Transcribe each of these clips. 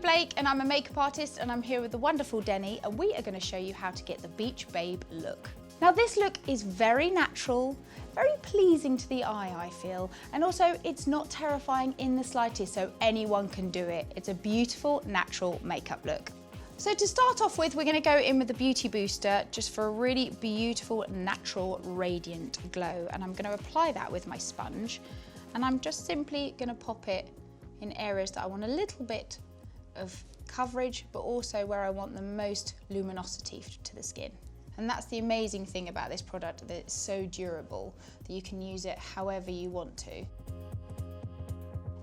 Blake and I'm a makeup artist and I'm here with the wonderful Denny and we are going to show you how to get the Beach Babe look. Now this look is very natural, very pleasing to the eye I feel, and also it's not terrifying in the slightest, so anyone can do it. It's a beautiful natural makeup look. So to start off with, we're going to go in with the Beauty Booster just for a really beautiful natural radiant glow, and I'm going to apply that with my sponge and I'm just simply going to pop it in areas that I want a little bit of coverage, but also where I want the most luminosity to the skin. And that's the amazing thing about this product, that it's so durable that you can use it however you want to.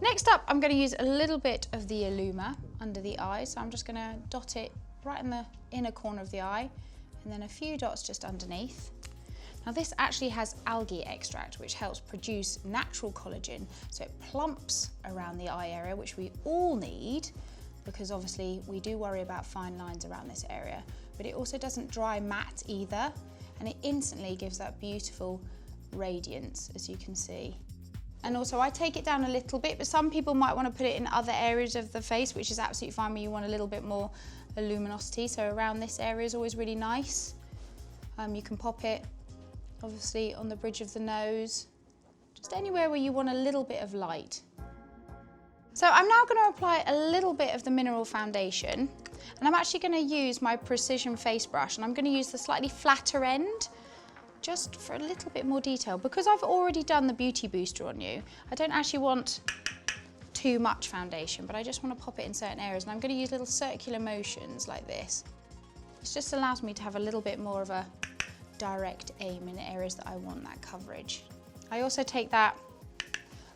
Next up, I'm going to use a little bit of the ILLUMA under the eye. So I'm just going to dot it right in the inner corner of the eye and then a few dots just underneath. Now this actually has algae extract, which helps produce natural collagen, so it plumps around the eye area, which we all need, because obviously we do worry about fine lines around this area, but it also doesn't dry matte either, and it instantly gives that beautiful radiance, as you can see. And also I take it down a little bit, but some people might want to put it in other areas of the face, which is absolutely fine when you want a little bit more luminosity, so around this area is always really nice. You can pop it obviously on the bridge of the nose, just anywhere where you want a little bit of light. So I'm now going to apply a little bit of the mineral foundation, and I'm actually going to use my precision face brush, and I'm going to use the slightly flatter end just for a little bit more detail. Because I've already done the Beauty Booster on you, I don't actually want too much foundation, but I just want to pop it in certain areas, and I'm going to use little circular motions like this. This just allows me to have a little bit more of a direct aim in areas that I want that coverage. I also take that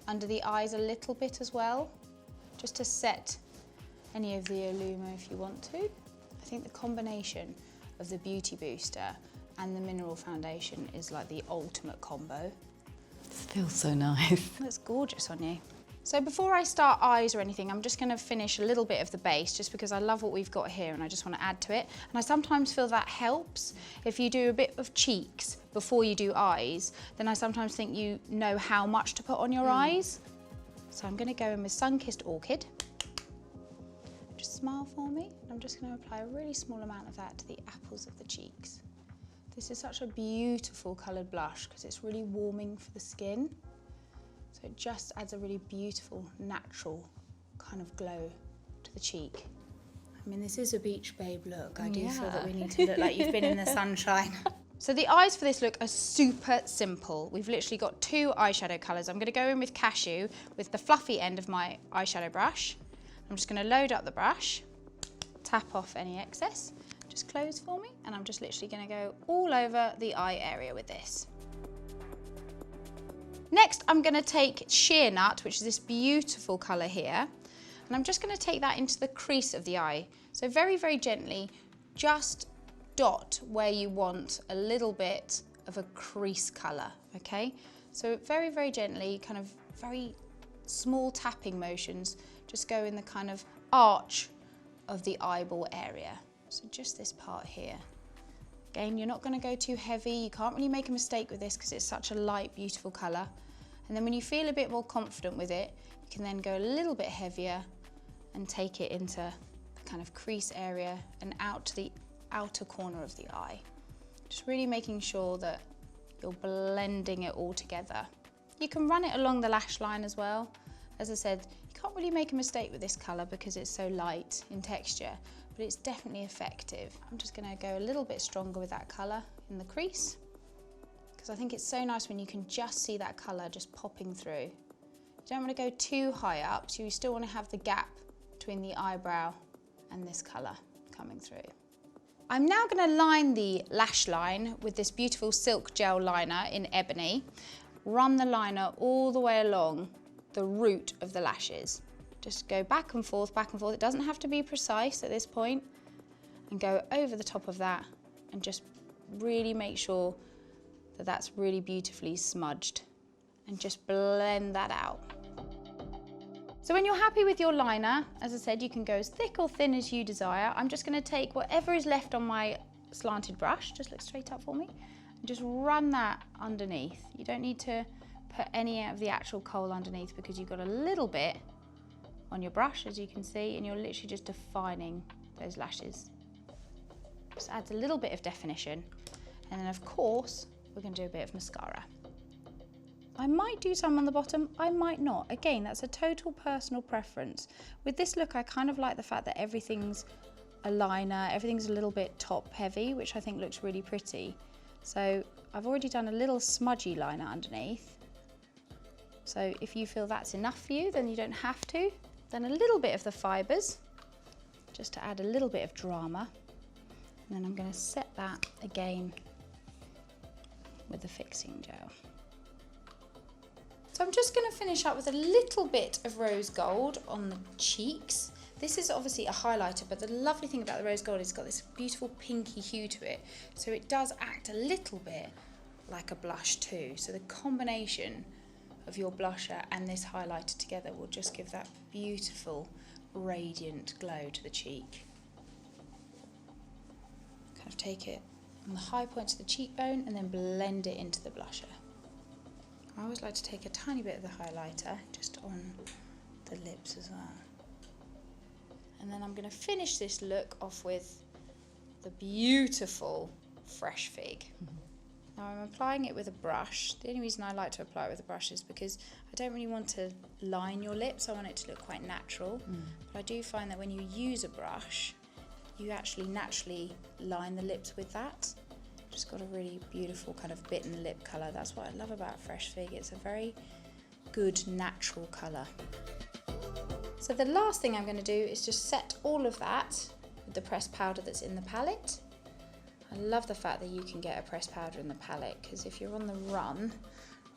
under the eyes a little bit as well, just to set any of the ILLUMA if you want to. I think the combination of the Beauty Booster and the mineral foundation is like the ultimate combo. It feels so nice. That's gorgeous on you. So before I start eyes or anything, I'm just going to finish a little bit of the base, just because I love what we've got here and I just want to add to it. And I sometimes feel that helps if you do a bit of cheeks before you do eyes, then I sometimes think you know how much to put on your eyes. So I'm going to go in with Sun-Kissed Orchid. Just smile for me. I'm just going to apply a really small amount of that to the apples of the cheeks. This is such a beautiful coloured blush because it's really warming for the skin. So it just adds a really beautiful, natural kind of glow to the cheek. I mean, this is a Beach Babe look. I do feel that we need to look like you've been in the sunshine. So the eyes for this look are super simple. We've literally got two eyeshadow colours. I'm going to go in with Cashew with the fluffy end of my eyeshadow brush. I'm just going to load up the brush, tap off any excess, just close for me, and I'm just literally going to go all over the eye area with this. Next, I'm going to take Sheer Nut, which is this beautiful colour here, and I'm just going to take that into the crease of the eye. So very, very gently, just dot where you want a little bit of a crease colour, okay? So very, very gently, kind of very small tapping motions, just go in the kind of arch of the eyeball area. So just this part here. Again, you're not going to go too heavy. You can't really make a mistake with this because it's such a light, beautiful colour. And then when you feel a bit more confident with it, you can then go a little bit heavier and take it into the kind of crease area and out to the outer corner of the eye. Just really making sure that you're blending it all together. You can run it along the lash line as well. As I said, you can't really make a mistake with this colour because it's so light in texture, but it's definitely effective. I'm just going to go a little bit stronger with that colour in the crease, because I think it's so nice when you can just see that colour just popping through. You don't want to go too high up, so you still want to have the gap between the eyebrow and this colour coming through. I'm now going to line the lash line with this beautiful silk gel liner in Ebony. Run the liner all the way along the root of the lashes. Just go back and forth, back and forth. It doesn't have to be precise at this point. And go over the top of that and just really make sure that that's really beautifully smudged. And just blend that out. So when you're happy with your liner, as I said, you can go as thick or thin as you desire. I'm just going to take whatever is left on my slanted brush, just look straight up for me, and just run that underneath. You don't need to put any of the actual kohl underneath because you've got a little bit on your brush, as you can see, and you're literally just defining those lashes. Just adds a little bit of definition. And then of course, we're going to do a bit of mascara. I might do some on the bottom, I might not. Again, that's a total personal preference. With this look, I kind of like the fact that everything's a liner, everything's a little bit top heavy, which I think looks really pretty. So I've already done a little smudgy liner underneath. So if you feel that's enough for you, then you don't have to. Then a little bit of the fibres, just to add a little bit of drama. And then I'm going to set that again with the fixing gel. So I'm just going to finish up with a little bit of rose gold on the cheeks. This is obviously a highlighter, but the lovely thing about the rose gold is it's got this beautiful pinky hue to it. So it does act a little bit like a blush too. So the combination of your blusher and this highlighter together will just give that beautiful, radiant glow to the cheek. Kind of take it on the high points of the cheekbone and then blend it into the blusher. I always like to take a tiny bit of the highlighter just on the lips as well. And then I'm going to finish this look off with the beautiful Fresh Fig. Now I'm applying it with a brush. The only reason I like to apply it with a brush is because I don't really want to line your lips. I want it to look quite natural. But I do find that when you use a brush, you actually naturally line the lips with that. Just got a really beautiful kind of bitten lip colour. That's what I love about Fresh Fig. It's a very good natural colour. So the last thing I'm going to do is just set all of that with the pressed powder that's in the palette. I love the fact that you can get a pressed powder in the palette, because if you're on the run,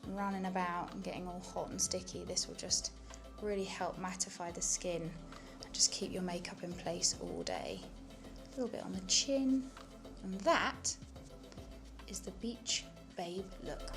running about and getting all hot and sticky, this will just really help mattify the skin and just keep your makeup in place all day. A little bit on the chin, and that is the Beach Babe look.